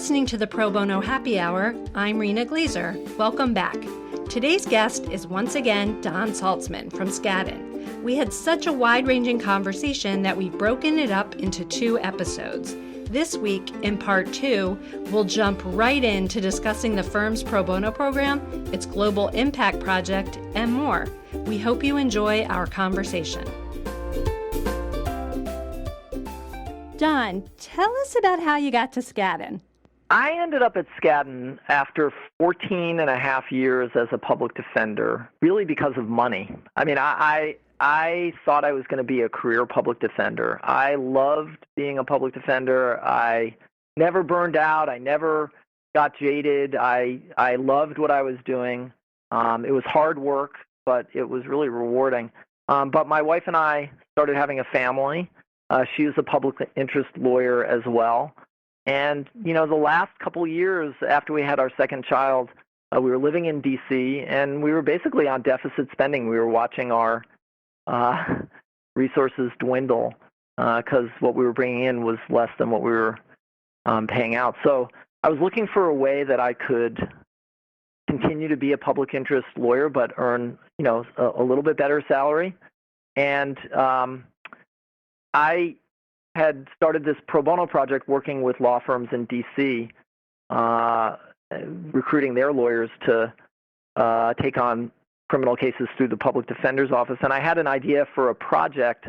listening to the Pro Bono Happy Hour. I'm Rena Glazer. Welcome back. Today's guest is once again Don Salzman from Skadden. We had such a wide-ranging conversation that we've broken it up into 2 episodes. This week, in part 2, we'll jump right into discussing the firm's pro bono program, its global impact project, and more. We hope you enjoy our conversation. Don, tell us about how you got to Skadden. I ended up at Skadden after 14 and a half years as a public defender, really because of money. I mean, I thought I was going to be a career public defender. I loved being a public defender. I never burned out. I never got jaded. I loved what I was doing. It was hard work, but it was really rewarding. But my wife and I started having a family. She was a public interest lawyer as well. And, you know, the last couple years after we had our second child, we were living in D.C., and we were basically on deficit spending. We were watching our resources dwindle because what we were bringing in was less than what we were paying out. So I was looking for a way that I could continue to be a public interest lawyer but earn, you know, a little bit better salary. And I had started this pro bono project working with law firms in D.C., recruiting their lawyers to take on criminal cases through the public defender's office. And I had an idea for a project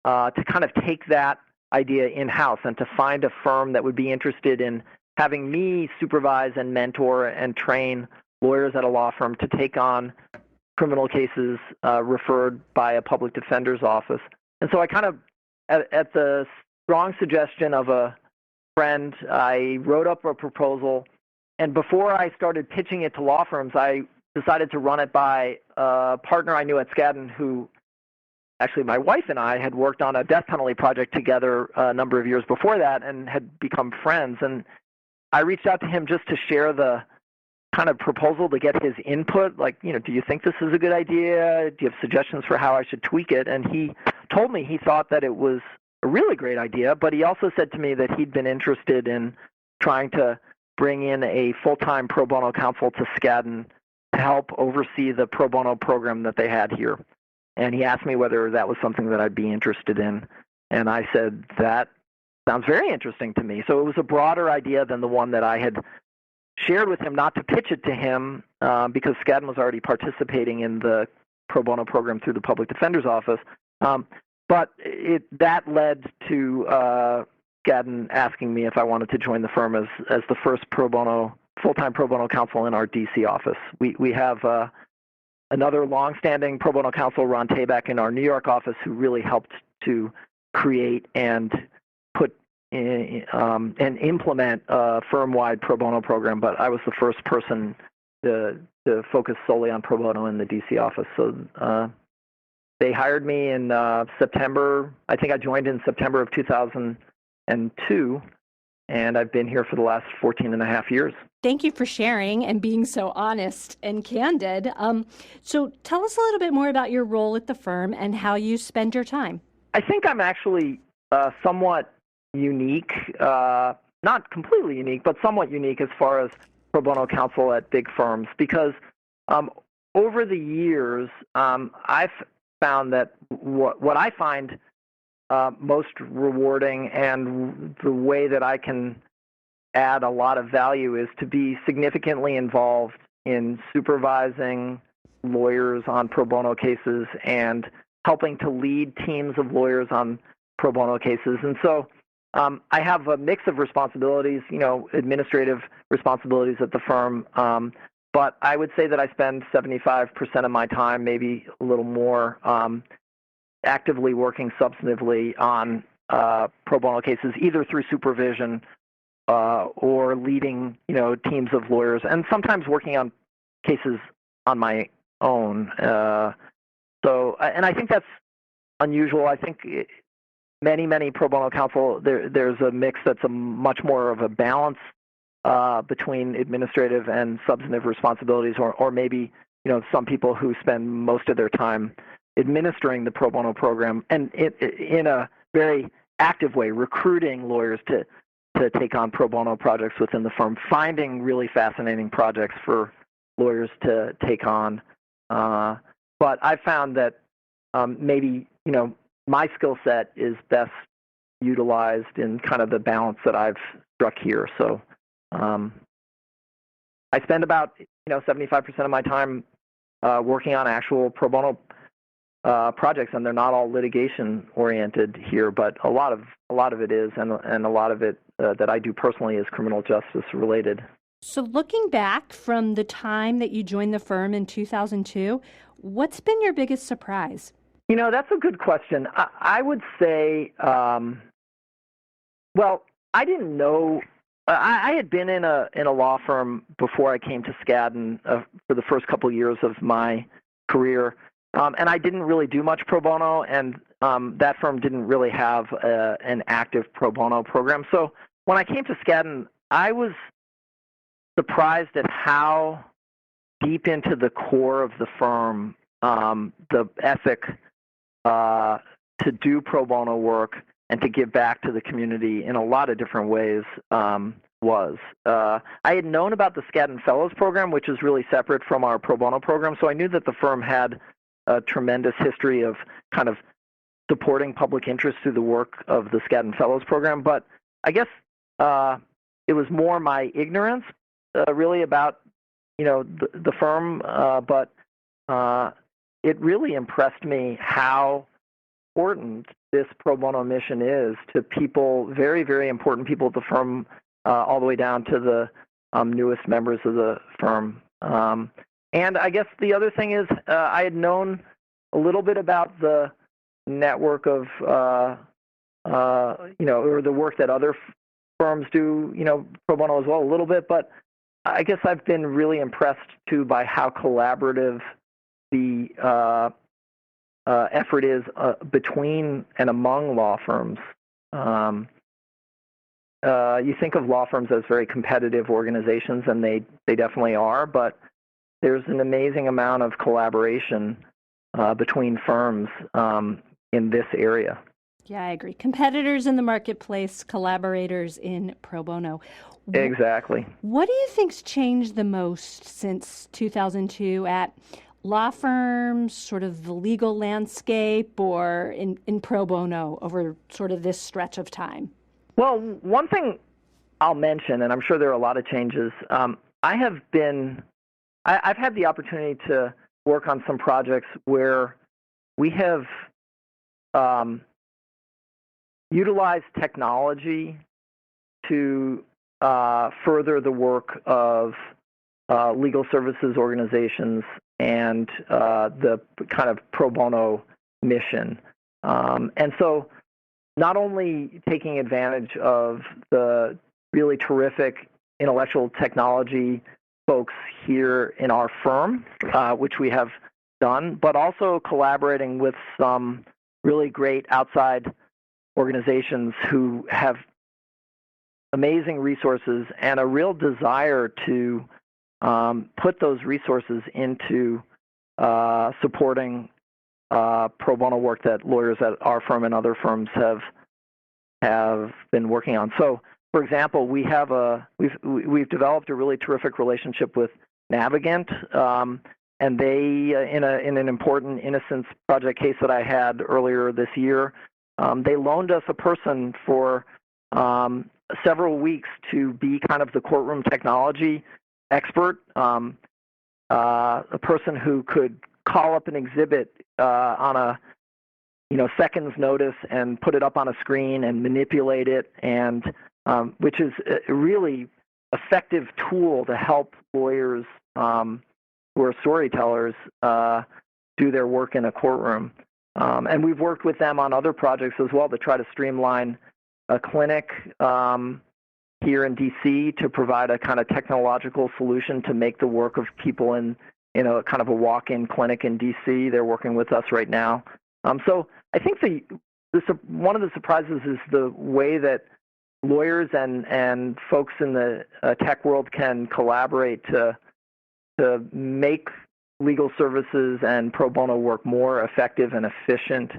to kind of take that idea in-house and to find a firm that would be interested in having me supervise and mentor and train lawyers at a law firm to take on criminal cases referred by a public defender's office. And so I kind of, at the strong suggestion of a friend, I wrote up a proposal. And before I started pitching it to law firms, I decided to run it by a partner I knew at Skadden who, actually my wife and I had worked on a death penalty project together a number of years before that and had become friends. And I reached out to him just to share the kind of proposal to get his input, like, you know, do you think this is a good idea? Do you have suggestions for how I should tweak it? And he told me he thought that it was a really great idea, but he also said to me that he'd been interested in trying to bring in a full-time pro bono counsel to Skadden to help oversee the pro bono program that they had here. And he asked me whether that was something that I'd be interested in. And I said, that sounds very interesting to me. So it was a broader idea than the one that I had shared with him, not to pitch it to him because Skadden was already participating in the pro bono program through the public defender's office. But that led to Skadden asking me if I wanted to join the firm as the first full-time pro bono counsel in our D.C. office. We have another long-standing pro bono counsel, Ron Tabak, in our New York office who really helped to create and put in, and implement a firm-wide pro bono program. But I was the first person to focus solely on pro bono in the D.C. office. So they hired me in September. I think I joined in September of 2002, and I've been here for the last 14 and a half years. Thank you for sharing and being so honest and candid. So tell us a little bit more about your role at the firm and how you spend your time. I think I'm actually somewhat unique, not completely unique, but somewhat unique as far as pro bono counsel at big firms, because over the years, I've found that what I find most rewarding and the way that I can add a lot of value is to be significantly involved in supervising lawyers on pro bono cases and helping to lead teams of lawyers on pro bono cases. And so I have a mix of responsibilities, you know, administrative responsibilities at the firm, but I would say that I spend 75% of my time, maybe a little more, actively working substantively on pro bono cases, either through supervision or leading, you know, teams of lawyers, and sometimes working on cases on my own. And I think that's unusual. I think many pro bono counsel, there's a mix that's much more of a balance between administrative and substantive responsibilities, or maybe, you know, some people who spend most of their time administering the pro bono program and in a very active way, recruiting lawyers to to take on pro bono projects within the firm, finding really fascinating projects for lawyers to take on. But I found that maybe, my skill set is best utilized in kind of the balance that I've struck here. So I spend about 75% of my time working on actual pro bono projects, and they're not all litigation oriented here, but a lot of it is, and a lot of it that I do personally is criminal justice related. So looking back from the time that you joined the firm in 2002, what's been your biggest surprise? That's a good question. I would say, well, I didn't know. I had been in a law firm before I came to Skadden for the first couple of years of my career, and I didn't really do much pro bono, and that firm didn't really have an active pro bono program. So when I came to Skadden, I was surprised at how deep into the core of the firm the ethic to do pro bono work and to give back to the community in a lot of different ways was. I had known about the Skadden Fellows program, which is really separate from our pro bono program, so I knew that the firm had a tremendous history of kind of supporting public interest through the work of the Skadden Fellows program. But I guess it was more my ignorance, really, about the firm. But it really impressed me how important this pro bono mission is to people, very, very important people at the firm, all the way down to the newest members of the firm. And I guess the other thing is I had known a little bit about the network of, or the work that other firms do, pro bono as well, a little bit. But I guess I've been really impressed, too, by how collaborative the effort is between and among law firms. You think of law firms as very competitive organizations, and they definitely are, but there's an amazing amount of collaboration between firms in this area. Yeah, I agree. Competitors in the marketplace, collaborators in pro bono. Exactly. What do you think's changed the most since 2002 at law firms, sort of the legal landscape, or in pro bono over sort of this stretch of time? Well, one thing I'll mention, and I'm sure there are a lot of changes, I've had the opportunity to work on some projects where we have utilized technology to further the work of legal services organizations and the kind of pro bono mission. And so not only taking advantage of the really terrific intellectual technology folks here in our firm, which we have done, but also collaborating with some really great outside organizations who have amazing resources and a real desire to put those resources into supporting pro bono work that lawyers at our firm and other firms have been working on. So, for example, we've developed a really terrific relationship with Navigant, and they in an important innocence project case that I had earlier this year, they loaned us a person for several weeks to be kind of the courtroom technology expert, a person who could call up an exhibit on a seconds notice and put it up on a screen and manipulate it, and which is a really effective tool to help lawyers who are storytellers do their work in a courtroom. And we've worked with them on other projects as well to try to streamline a clinic here in D.C. to provide a kind of technological solution to make the work of people in a kind of a walk-in clinic in D.C. They're working with us right now. So I think one of the surprises is the way that lawyers and folks in the tech world can collaborate to make legal services and pro bono work more effective and efficient.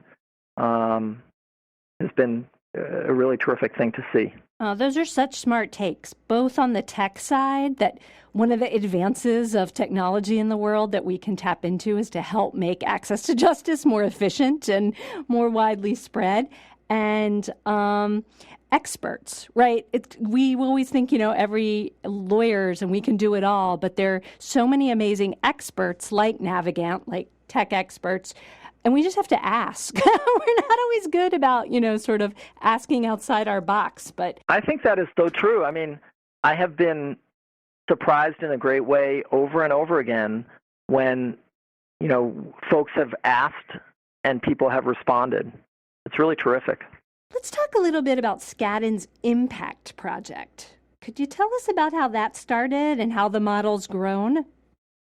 Has been a really terrific thing to see. Those are such smart takes, both on the tech side, that one of the advances of technology in the world that we can tap into is to help make access to justice more efficient and more widely spread. And experts, right? We always think, every lawyers and we can do it all, but there are so many amazing experts like Navigant, like tech experts, and we just have to ask. We're not always good about, sort of asking outside our box, but I think that is so true. I mean, I have been surprised in a great way over and over again when, folks have asked and people have responded. It's really terrific. let's talk a little bit about Skadden's Impact Project. Could you tell us about how that started and how the model's grown?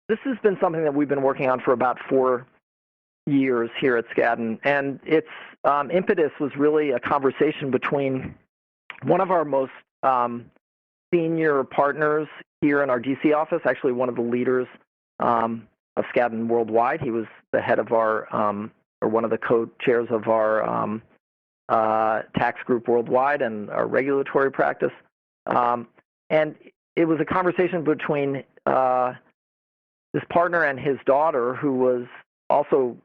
This has been something that we've been working on for about 4 years here at Skadden, and its impetus was really a conversation between one of our most senior partners here in our DC office, actually one of the leaders of Skadden worldwide. He was the head of our, or one of the co-chairs of our tax group worldwide and our regulatory practice. And it was a conversation between this partner and his daughter, who was also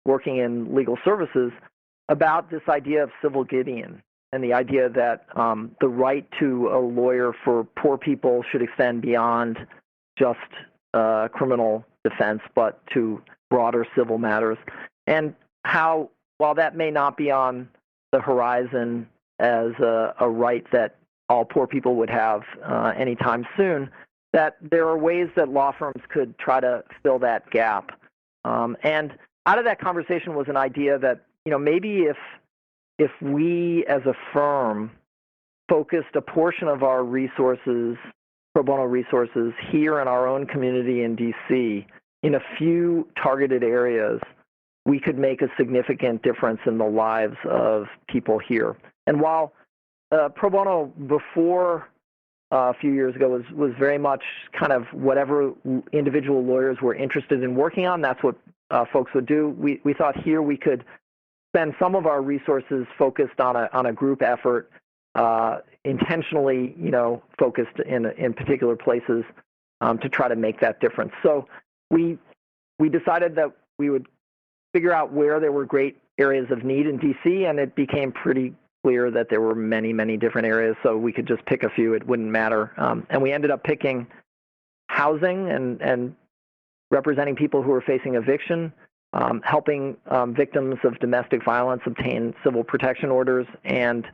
working in legal services, about this idea of civil Gideon and the idea that the right to a lawyer for poor people should extend beyond just criminal defense, but to broader civil matters. And how, while that may not be on the horizon as a right that all poor people would have anytime soon, that there are ways that law firms could try to fill that gap. And out of that conversation was an idea that, maybe if we as a firm focused a portion of our resources, pro bono resources, here in our own community in DC, in a few targeted areas, we could make a significant difference in the lives of people here. And while pro bono before a few years ago was very much kind of whatever individual lawyers were interested in working on, that's what folks would do. We thought here we could spend some of our resources focused on a group effort, intentionally, focused in particular places to try to make that difference. So we decided that we would figure out where there were great areas of need in DC, and it became pretty clear that there were many, many different areas, so we could just pick a few. It wouldn't matter. And we ended up picking housing and representing people who are facing eviction, helping victims of domestic violence obtain civil protection orders, and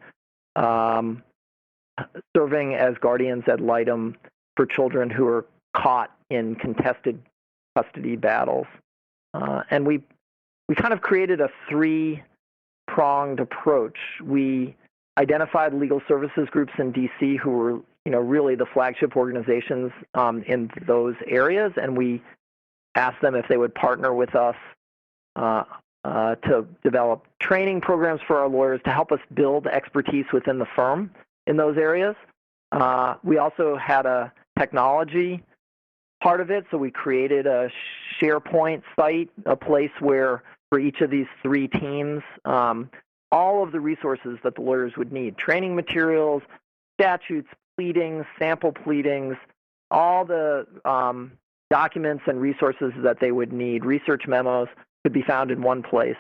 serving as guardians ad litem for children who are caught in contested custody battles. And we kind of created a three-pronged approach. We identified legal services groups in DC who were, really the flagship organizations in those areas, and we asked them if they would partner with us to develop training programs for our lawyers to help us build expertise within the firm in those areas. We also had a technology part of it, so we created a SharePoint site, a place where for each of these three teams, all of the resources that the lawyers would need, training materials, statutes, pleadings, sample pleadings, all the documents and resources that they would need, research memos, could be found in one place.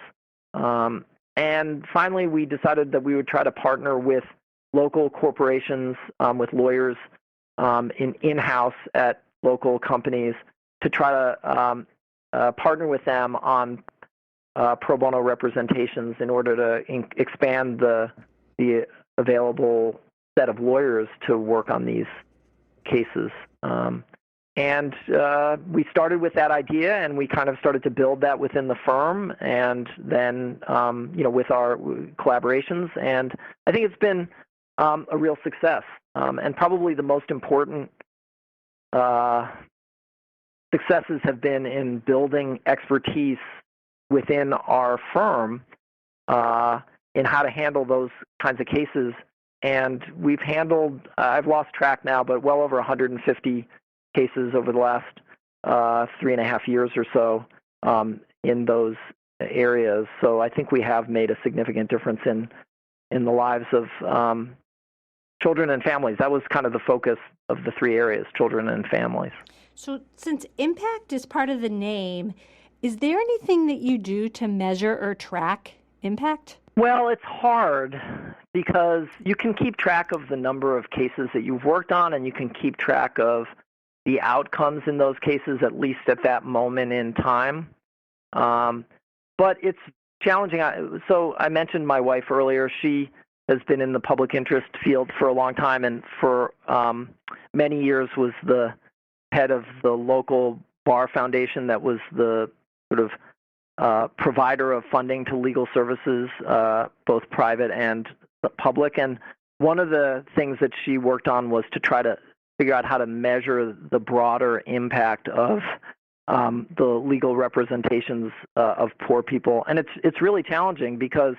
And finally, we decided that we would try to partner with local corporations, with lawyers in-house at local companies to try to partner with them on pro bono representations in order to expand the available set of lawyers to work on these cases. And we started with that idea, and we kind of started to build that within the firm, and then, with our collaborations. And I think it's been a real success. And probably the most important successes have been in building expertise within our firm in how to handle those kinds of cases. And we've handled, I've lost track now, but well over 150 cases over the last 3.5 years or so in those areas. So I think we have made a significant difference in the lives of children and families. That was kind of the focus of the three areas, children and families. So since impact is part of the name, is there anything that you do to measure or track impact? Well, it's hard because you can keep track of the number of cases that you've worked on, and you can keep track of the outcomes in those cases, at least at that moment in time. But it's challenging. So I mentioned my wife earlier. She has been in the public interest field for a long time, and for many years was the head of the local bar foundation that was the sort of provider of funding to legal services, both private and public. And one of the things that she worked on was to try to figure out how to measure the broader impact of the legal representations of poor people. And it's really challenging because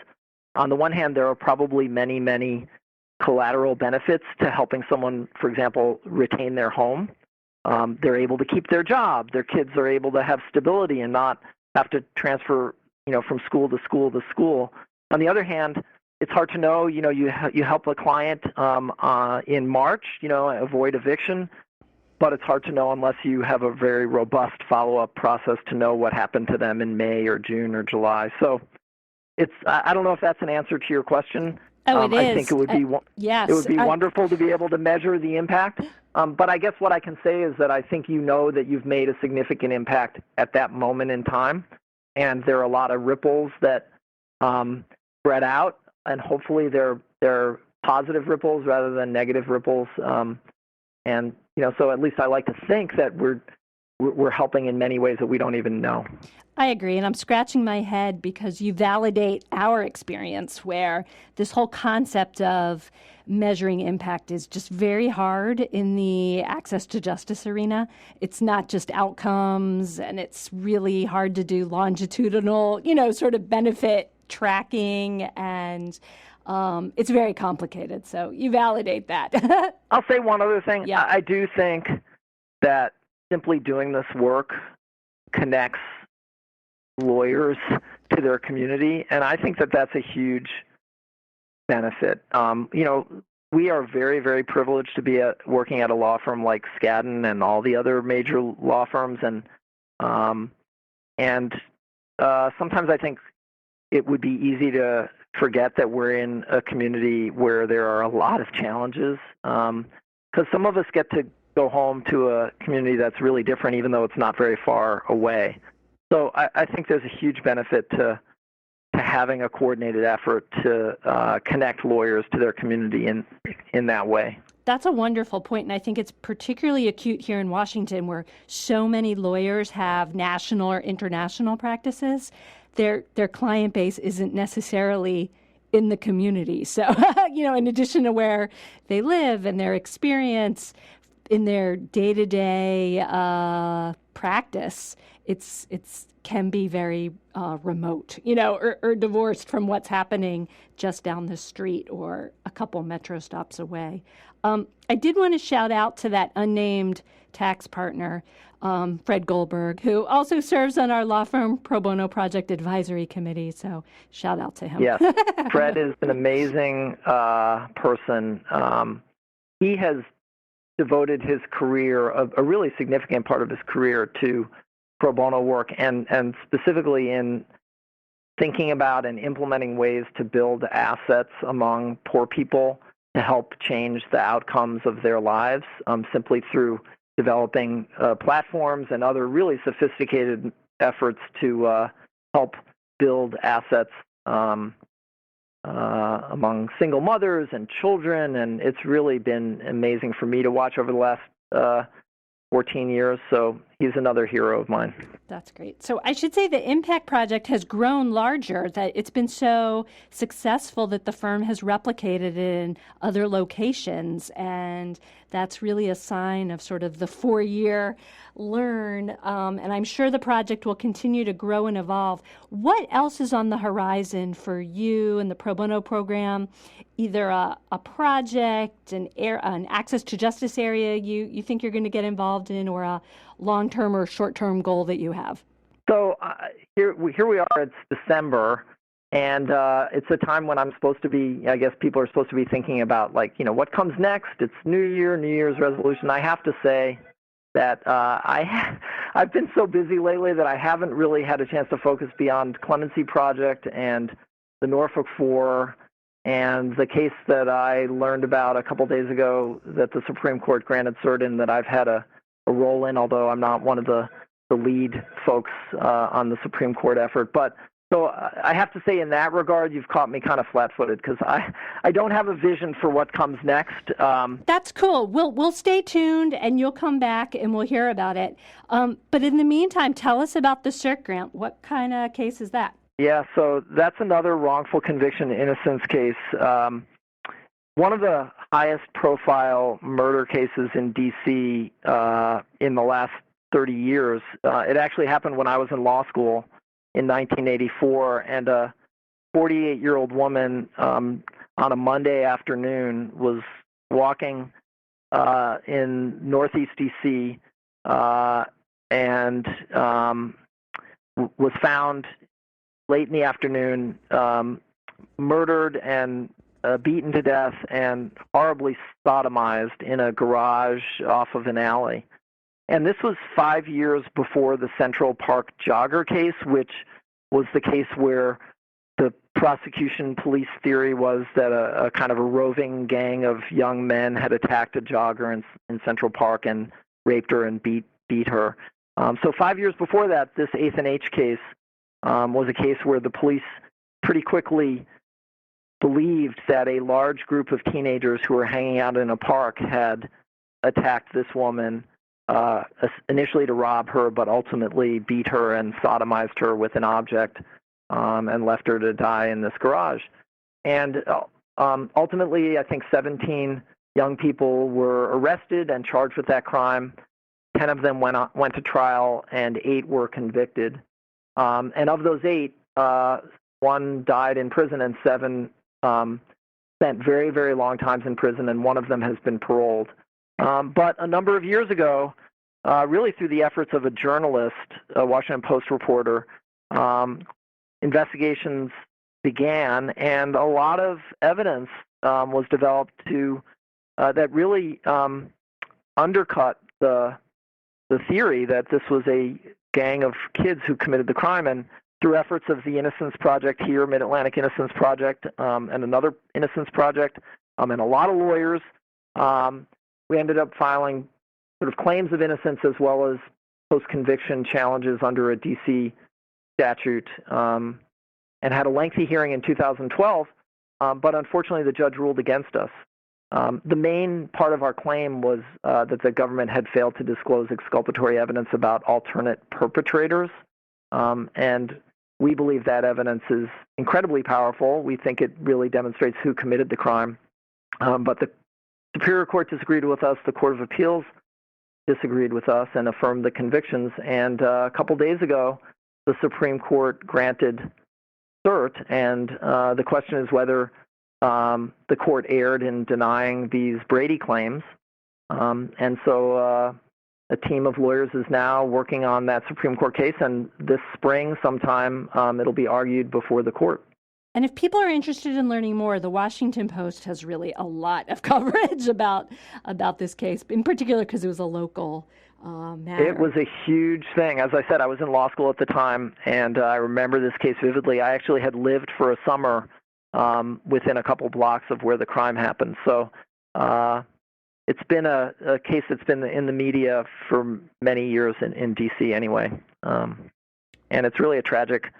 on the one hand, there are probably many, many collateral benefits to helping someone, for example, retain their home. They're able to keep their job. Their kids are able to have stability and not have to transfer, from school to school to school. On the other hand, it's hard to know. You help a client in March, avoid eviction, but it's hard to know unless you have a very robust follow-up process to know what happened to them in May or June or July. So I don't know if that's an answer to your question. Oh, it is. I think it would be yes. It would be wonderful to be able to measure the impact. But I guess what I can say is that I think that you've made a significant impact at that moment in time, and there are a lot of ripples that spread out, and hopefully they're positive ripples rather than negative ripples. And so at least I like to think that we're helping in many ways that we don't even know. I agree, and I'm scratching my head because you validate our experience where this whole concept of measuring impact is just very hard in the access to justice arena. It's not just outcomes, and it's really hard to do longitudinal, sort of benefit tracking, and it's very complicated. So you validate that. I'll say one other thing. Yeah. I do think that simply doing this work connects lawyers to their community, and I think that that's a huge benefit. We are very, very privileged to be working at a law firm like Skadden and all the other major law firms, and sometimes I think it would be easy to forget that we're in a community where there are a lot of challenges, because some of us get to go home to a community that's really different, even though it's not very far away. So I think there's a huge benefit to having a coordinated effort to connect lawyers to their community in that way. That's a wonderful point, and I think it's particularly acute here in Washington, where so many lawyers have national or international practices. Their client base isn't necessarily in the community. So, in addition to where they live and their experience in their day-to-day practice, it's can be very remote, or divorced from what's happening just down the street or a couple metro stops away. I did want to shout out to that unnamed tax partner, Fred Goldberg, who also serves on our law firm Pro Bono Project Advisory Committee. So shout out to him. Yes, Fred is an amazing person. He has devoted his career, a really significant part of his career, to pro bono work, and specifically in thinking about and implementing ways to build assets among poor people to help change the outcomes of their lives, simply through developing platforms and other really sophisticated efforts to help build assets among single mothers and children. And it's really been amazing for me to watch over the last 14 years, so he's another hero of mine. That's great. So I should say the Impact Project has grown larger, that it's been so successful that the firm has replicated it in other locations, and that's really a sign of sort of the 4-year learn, and I'm sure the project will continue to grow and evolve. What else is on the horizon for you and the Pro Bono program? Either a project, an access to justice area you think you're going to get involved in, or a long-term or short-term goal that you have? So here we are. It's December. And it's a time when I'm supposed to be, I guess people are supposed to be thinking about, like, what comes next? It's New Year, New Year's resolution. I have to say that I've been so busy lately that I haven't really had a chance to focus beyond Clemency Project and the Norfolk Four and the case that I learned about a couple days ago that the Supreme Court granted cert in that I've had a role in, although I'm not one of the lead folks on the Supreme Court effort. But so I have to say, in that regard, you've caught me kind of flat-footed because I don't have a vision for what comes next. That's cool. We'll stay tuned, and you'll come back, and we'll hear about it. But in the meantime, tell us about the cert grant. What kind of case is that? Yeah, so that's another wrongful conviction innocence case. One of the highest-profile murder cases in D.C. In the last 30 years. It actually happened when I was in law school in 1984, and a 48-year-old woman on a Monday afternoon was walking in northeast D.C. And was found late in the afternoon, murdered and beaten to death and horribly sodomized in a garage off of an alley. And this was 5 years before the Central Park jogger case, which was the case where the prosecution police theory was that a kind of a roving gang of young men had attacked a jogger in Central Park and raped her and beat her. So 5 years before that, this 8th and H case was a case where the police pretty quickly believed that a large group of teenagers who were hanging out in a park had attacked this woman, initially to rob her, but ultimately beat her and sodomized her with an object and left her to die in this garage. And ultimately, I think 17 young people were arrested and charged with that crime. 10 of them went to trial, and 8 were convicted. And of those 8, 1 died in prison, and 7 spent very, very long times in prison, and 1 of them has been paroled. But a number of years ago, really through the efforts of a journalist, a Washington Post reporter, investigations began, and a lot of evidence was developed that really undercut the theory that this was a gang of kids who committed the crime. And through efforts of the Innocence Project here, Mid-Atlantic Innocence Project, and another Innocence Project, and a lot of lawyers, we ended up filing sort of claims of innocence as well as post-conviction challenges under a D.C. statute, and had a lengthy hearing in 2012, but unfortunately the judge ruled against us. The main part of our claim was that the government had failed to disclose exculpatory evidence about alternate perpetrators, and we believe that evidence is incredibly powerful. We think it really demonstrates who committed the crime, but the Superior Court disagreed with us. The Court of Appeals disagreed with us and affirmed the convictions. And a couple days ago, the Supreme Court granted cert, and the question is whether the court erred in denying these Brady claims. And so a team of lawyers is now working on that Supreme Court case, and this spring sometime it'll be argued before the court. And if people are interested in learning more, the Washington Post has really a lot of coverage about this case, in particular because it was a local matter. It was a huge thing. As I said, I was in law school at the time, and I remember this case vividly. I actually had lived for a summer within a couple blocks of where the crime happened. So it's been a case that's been in the media for many years in D.C. anyway. And it's really a tragic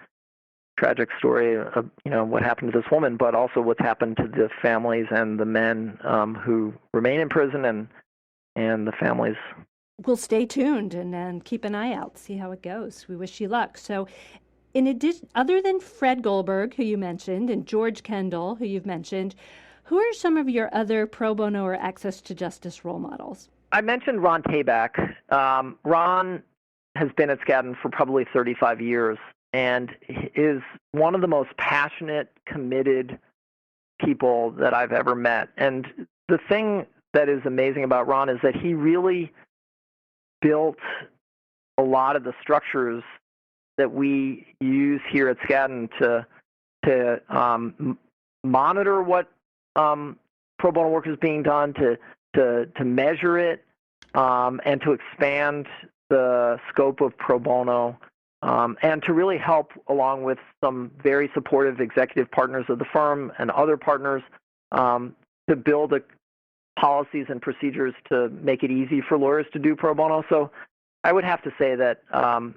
story of what happened to this woman, but also what's happened to the families and the men who remain in prison and the families. We'll stay tuned and keep an eye out, see how it goes. We wish you luck. So, in addition, other than Fred Goldberg, who you mentioned, and George Kendall, who you've mentioned, who are some of your other pro bono or access to justice role models? I mentioned Ron Tabak. Ron has been at Skadden for probably 35 years. And is one of the most passionate, committed people that I've ever met. And the thing that is amazing about Ron is that he really built a lot of the structures that we use here at Skadden to to monitor what pro bono work is being done, to measure it, and to expand the scope of pro bono, and to really help, along with some very supportive executive partners of the firm and other partners, to build policies and procedures to make it easy for lawyers to do pro bono. So I would have to say that Ron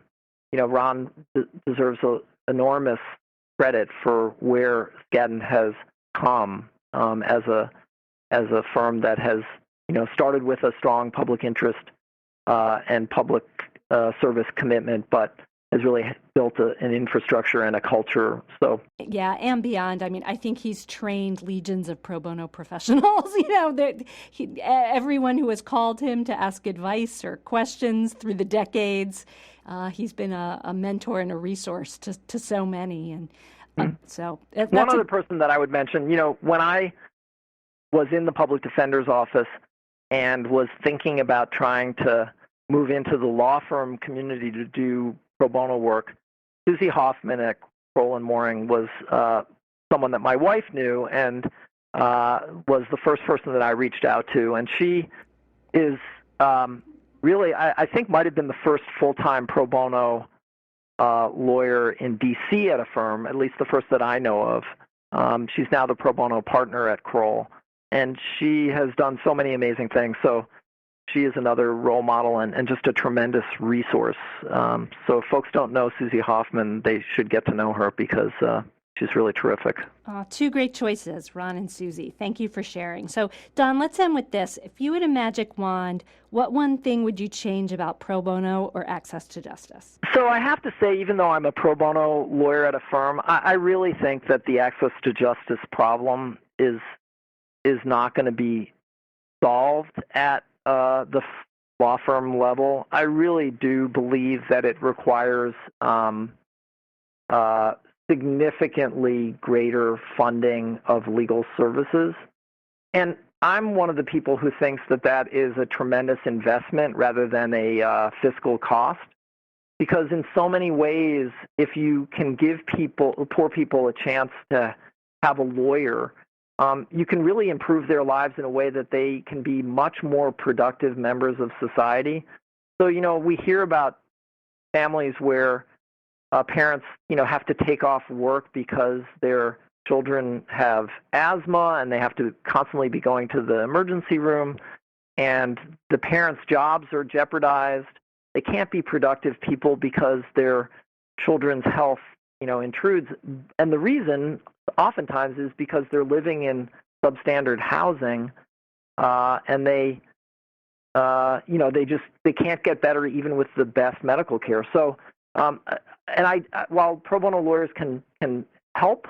deserves enormous credit for where Skadden has come as a firm that has started with a strong public interest and public service commitment, but has really built an infrastructure and a culture. So yeah, and beyond. I mean, I think he's trained legions of pro bono professionals. Everyone who has called him to ask advice or questions through the decades, he's been a mentor and a resource to so many. And so that's one other person that I would mention. When I was in the public defender's office and was thinking about trying to move into the law firm community to do pro bono work, Susie Hoffman at Kroll and Mooring was someone that my wife knew and was the first person that I reached out to. And she is really, I think, might have been the first full-time pro bono lawyer in D.C. at a firm, at least the first that I know of. She's now the pro bono partner at Kroll, and she has done so many amazing things. So she is another role model and just a tremendous resource. So if folks don't know Susie Hoffman, they should get to know her because she's really terrific. Two great choices, Ron and Susie. Thank you for sharing. So, Don, let's end with this. If you had a magic wand, what one thing would you change about pro bono or access to justice? So I have to say, even though I'm a pro bono lawyer at a firm, I really think that the access to justice problem is not going to be solved at the law firm level. I really do believe that it requires significantly greater funding of legal services. And I'm one of the people who thinks that is a tremendous investment rather than a fiscal cost. Because in so many ways, if you can give poor people a chance to have a lawyer, you can really improve their lives in a way that they can be much more productive members of society. So, we hear about families where parents, have to take off work because their children have asthma and they have to constantly be going to the emergency room, and the parents' jobs are jeopardized. They can't be productive people because their children's health, intrudes. And the reason oftentimes is because they're living in substandard housing, and they can't get better even with the best medical care. So, while pro bono lawyers can help,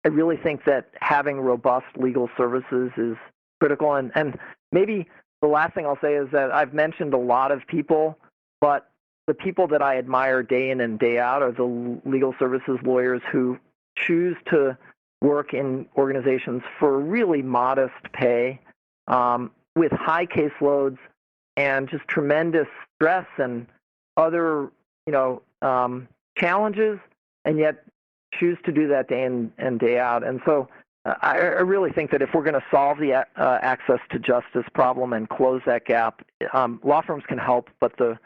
I really think that having robust legal services is critical. And maybe the last thing I'll say is that I've mentioned a lot of people, but the people that I admire day in and day out are the legal services lawyers who choose to work in organizations for really modest pay, with high caseloads and just tremendous stress and other, challenges, and yet choose to do that day in and day out. And so I really think that if we're going to solve the access to justice problem and close that gap, law firms can help, but the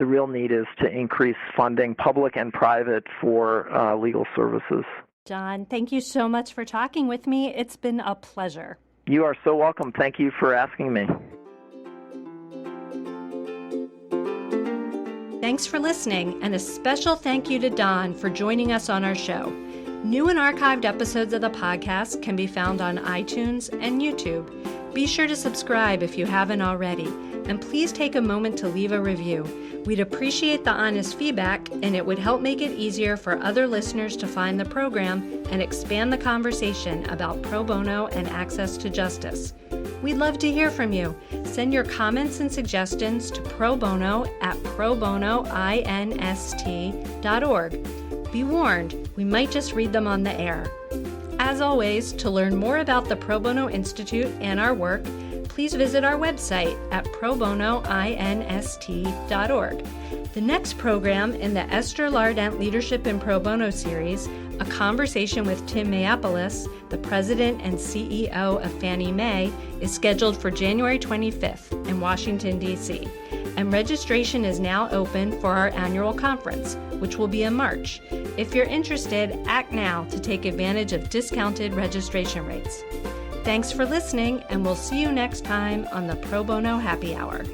real need is to increase funding, public and private, for legal services. John, thank you so much for talking with me. It's been a pleasure. You are so welcome. Thank you for asking me. Thanks for listening, and a special thank you to Don for joining us on our show. New and archived episodes of the podcast can be found on iTunes and YouTube. Be sure to subscribe if you haven't already, and please take a moment to leave a review. We'd appreciate the honest feedback, and it would help make it easier for other listeners to find the program and expand the conversation about pro bono and access to justice. We'd love to hear from you. Send your comments and suggestions to probono@probonoinst.org. Be warned, we might just read them on the air. As always, to learn more about the Pro Bono Institute and our work, please visit our website at probonoinst.org. The next program in the Esther Lardent Leadership in Pro Bono series, a conversation with Tim Mayopoulos, the president and CEO of Fannie Mae, is scheduled for January 25th in Washington, D.C., and registration is now open for our annual conference, which will be in March. If you're interested, act now to take advantage of discounted registration rates. Thanks for listening, and we'll see you next time on the Pro Bono Happy Hour.